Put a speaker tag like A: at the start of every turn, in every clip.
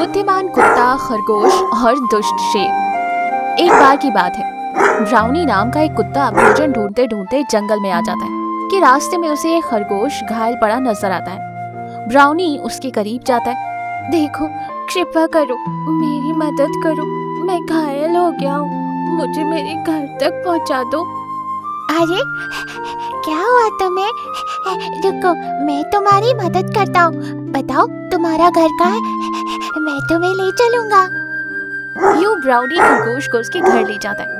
A: बुद्धिमान कुत्ता, खरगोश और दुष्ट शेर। एक बार की बात है, ब्राउनी नाम का एक कुत्ता भोजन ढूंढते ढूंढते जंगल में आ जाता है कि रास्ते में उसे एक खरगोश घायल पड़ा नजर आता है। ब्राउनी उसके करीब जाता है। देखो, कृपा करो, मेरी मदद करो, मैं घायल हो गया हूँ, मुझे मेरे घर तक पहुँचा दो।
B: अरे क्या हुआ तुम्हें? रुको, मैं तुम्हारी मदद करता हूँ। बताओ तुम्हारा घर कहाँ है, मैं तुम्हें ले चलूंगा।
A: यूं ब्राउनी खरगोश को उसके घर ले जाता है।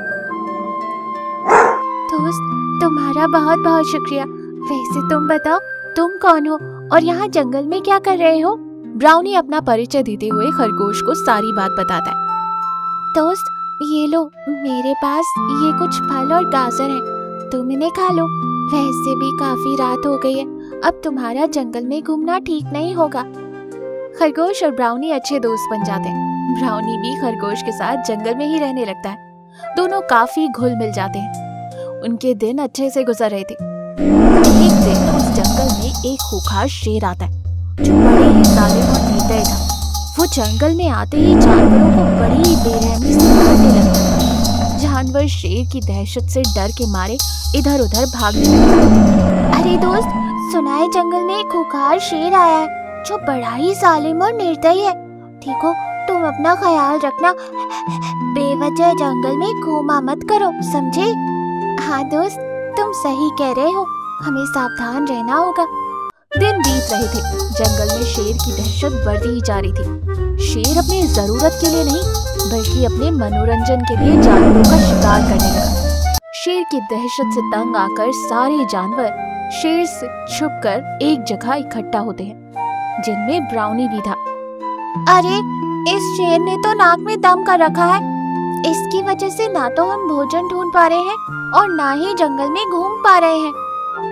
B: दोस्त, तुम्हारा बहुत बहुत शुक्रिया। वैसे तुम बताओ, तुम कौन हो और यहाँ जंगल में क्या कर रहे हो?
A: ब्राउनी अपना परिचय देते हुए खरगोश को सारी बात बताता है।
B: दोस्त, ये लो, मेरे पास ये कुछ फल और गाजर है, तुम इन्हें खा लो। वैसे भी काफी रात हो गई है, अब तुम्हारा जंगल में घूमना ठीक नहीं होगा।
A: खरगोश और ब्राउनी अच्छे दोस्त बन जाते हैं। ब्राउनी भी खरगोश के साथ जंगल में ही रहने लगता है। दोनों काफी घुल मिल जाते हैं। उनके दिन अच्छे से गुजर रहे थे। एक दिन उस जंगल में एक खूंखार शेर आता है, जो बड़े ही जालिम और निर्दयी था। वो जंगल में आते ही जानवरों को बड़ी बेरहमी से मारने लगता है। जानवर शेर की दहशत से डर के मारे इधर उधर भागने लगे।
B: अरे दोस्त, सुना है जंगल में एक खूंखार शेर आया है जो बड़ा ही जालिम और निर्दयी है। देखो, तुम अपना ख्याल रखना, बेवजह जंगल में घूमा मत करो, समझे? हाँ दोस्त, तुम सही कह रहे हो, हमें सावधान रहना होगा।
A: दिन बीत रहे थे। जंगल में शेर की दहशत बढ़ती ही जा रही थी। शेर अपनी जरूरत के लिए नहीं, बल्कि अपने मनोरंजन के लिए जानवरों का शिकार करने लगा। शेर की दहशत से तंग आकर सारे जानवर शेर से छुपकर एक जगह इकट्ठा होते हैं, जिनमें ब्राउनी भी था।
B: अरे, इस शेर ने तो नाक में दम कर रखा है। इसकी वजह से ना तो हम भोजन ढूंढ पा रहे हैं और ना ही जंगल में घूम पा रहे हैं।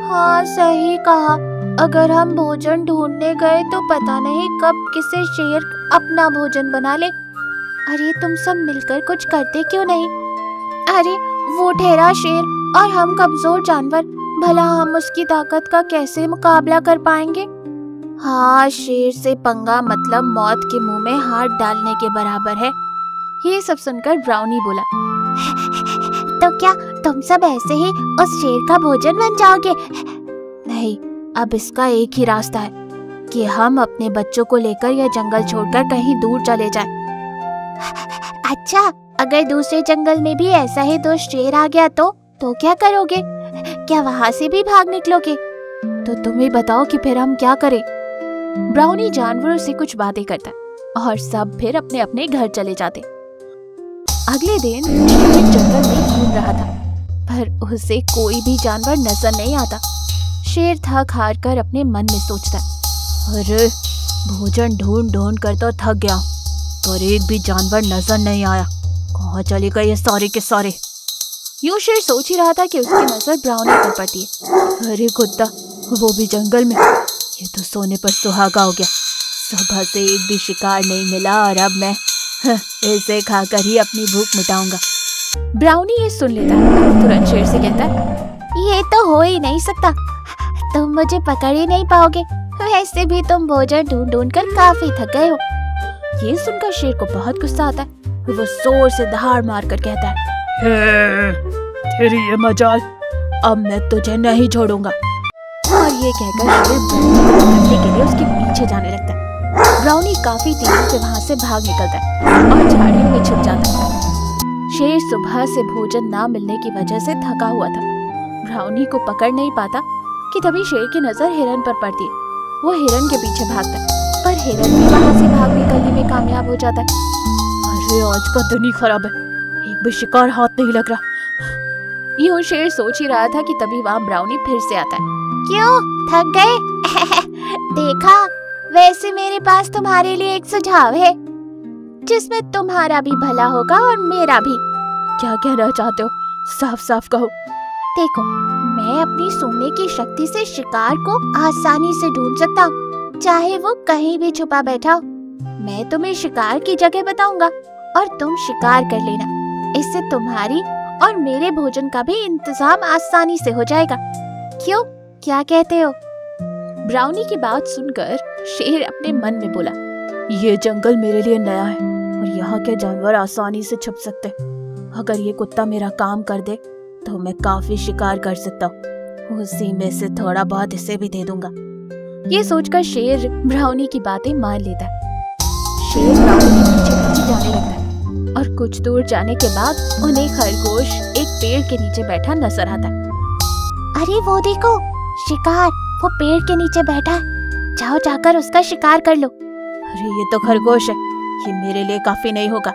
B: हाँ, सही कहा, अगर हम भोजन ढूंढने गए तो पता नहीं कब किसे शेर अपना भोजन बना ले। अरे तुम सब मिलकर कुछ करते क्यों नहीं? अरे वो ठहरा शेर और हम कमजोर जानवर, भला हम उसकी ताकत का कैसे मुकाबला कर पाएंगे? हाँ, शेर से पंगा मतलब मौत के मुंह में हाथ डालने के बराबर है।
A: ये सब सुनकर ब्राउनी बोला,
B: तो क्या तुम सब ऐसे ही उस शेर का भोजन बन जाओगे?
A: नहीं, अब इसका एक ही रास्ता है कि हम अपने बच्चों को लेकर यह जंगल छोड़कर कहीं दूर चले जाएं।
B: अच्छा, अगर दूसरे जंगल में भी ऐसा ही दुष्ट शेर आ गया तो क्या करोगे? क्या वहाँ से भी भाग निकलोगे?
A: तो तुम ही बताओ कि फिर हम क्या करें। ब्राउनी जानवरों से कुछ बातें करता है और सब फिर अपने अपने घर चले जाते। अगले दिन शेर जंगल में घूम रहा था, पर उसे कोई भी जानवर नजर नहीं आता। शेर थक हार कर अपने मन में सोचता, अरे भोजन ढूंढ ढूंढ कर तो थक गया, पर एक भी जानवर नजर नहीं आया। कहाँ चले गए ये सारे के सारे? यूं शेर सोच ही रहा था कि उसकी नजर ब्राउनी पर पड़ती है। अरे कुत्ता, वो भी जंगल में, ये तो सोने पर सुहागा हो गया। सुबह से एक भी शिकार नहीं मिला और अब मैं इसे खाकर ही अपनी भूख मिटाऊंगा। ब्राउनी ये सुन लेता है, तुरंत शेर से कहता है,
B: ये तो हो ही नहीं सकता, तुम मुझे पकड़ ही नहीं पाओगे। वैसे भी तुम भोजन ढूंढ ढूंढ कर काफी थक गए हो।
A: ये सुनकर शेर को बहुत गुस्सा आता है। वो जोर से दहाड़ मारकर कहता है, तेरी ये मजाल, अब मैं तुझे नहीं छोड़ूंगा। और ये कहकर शेर ब्राउनी को पकड़ने के लिए उसके पीछे जाने लगता है। ब्राउनी काफी तेजी से वहां से भाग निकलता है और झाड़ियों में छुप जाता है। शेर सुबह से भोजन ना मिलने की वजह से थका हुआ था। ब्राउनी को पकड़ नहीं पाता कि तभी शेर की नजर हिरन पर पड़ती है। वो हिरन के पीछे भागता है, पर हिरन भी वहां से भाग निकलने में कामयाब हो जाता है। अरे आज का दिन ही खराब है, एक भी शिकार हाथ नहीं लग रहा। यूं शेर सोच ही रहा था कि तभी वहाँ ब्राउनी फिर से आता है।
B: क्यों, थक गए? देखा, वैसे मेरे पास तुम्हारे लिए एक सुझाव है जिसमें तुम्हारा भी भला होगा और मेरा भी।
A: क्या कहना चाहते हो? साफ साफ कहो।
B: देखो, मैं अपनी सूंघने की शक्ति से शिकार को आसानी से ढूंढ सकता हूँ, चाहे वो कहीं भी छुपा बैठा हो। मैं तुम्हें शिकार की जगह बताऊंगा और तुम शिकार कर लेना। इससे तुम्हारी और मेरे भोजन का भी इंतजाम आसानी से हो जाएगा। क्यों, क्या कहते हो?
A: ब्राउनी की बात सुनकर शेर अपने मन में बोला, ये जंगल मेरे लिए नया है और यहाँ के जानवर आसानी से छुप सकते हैं। अगर ये कुत्ता मेरा काम कर दे तो मैं काफी शिकार कर सकता हूँ। उसी में से थोड़ा बहुत इसे भी दे दूंगा। ये सोचकर शेर ब्राउनी की बातें मान लेता है। शेर ब्राउनी के पीछे पीछे जाने लगता है और कुछ दूर जाने के बाद उन्हें खरगोश एक पेड़ के नीचे बैठा नजर आता है।
B: अरे वो देखो, शिकार वो पेड़ के नीचे बैठा है। जाओ जाकर उसका शिकार कर लो।
A: अरे ये तो खरगोश है, ये मेरे लिए काफी नहीं होगा।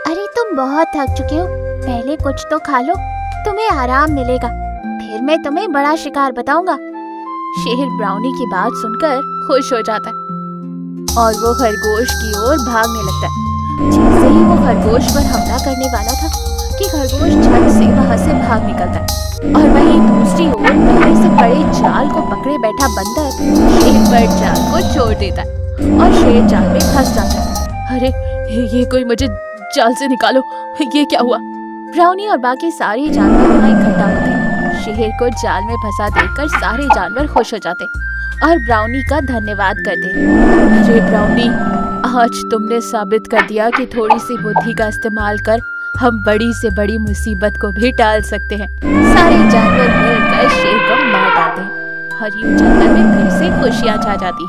B: अरे तुम बहुत थक चुके हो, पहले कुछ तो खा लो, तुम्हें आराम मिलेगा, फिर मैं तुम्हें बड़ा शिकार बताऊंगा।
A: शेर ब्राउनी की बात सुनकर खुश हो जाता है और वो खरगोश की ओर भागने लगता है। जैसे ही वो खरगोश पर हमला करने वाला था कि खरगोश झट से वहां से भाग निकलता है और वहीं दूसरी ओर पहले से बड़े जाल को पकड़े बैठा बंदर शेर पर जाल को छोड़ देता है और शेर जाल में फंस जाता है। अरे ये कोई मुझे जाल से निकालो, ये क्या हुआ? ब्राउनी और बाकी सारे जानवर वहाँ इकट्ठा होते हैं। शेर को जाल में फंसा देखकर सारे जानवर खुश हो जाते और ब्राउनी का धन्यवाद करते। अरे ब्राउनी, आज तुमने साबित कर दिया कि थोड़ी सी बुद्धि का इस्तेमाल कर हम बड़ी से बड़ी मुसीबत को भी टाल सकते हैं। सारे जानवर मिलकर शेर को मार डालते हैं और यूं जंगल में फिर से खुशियां छा जाती हैं।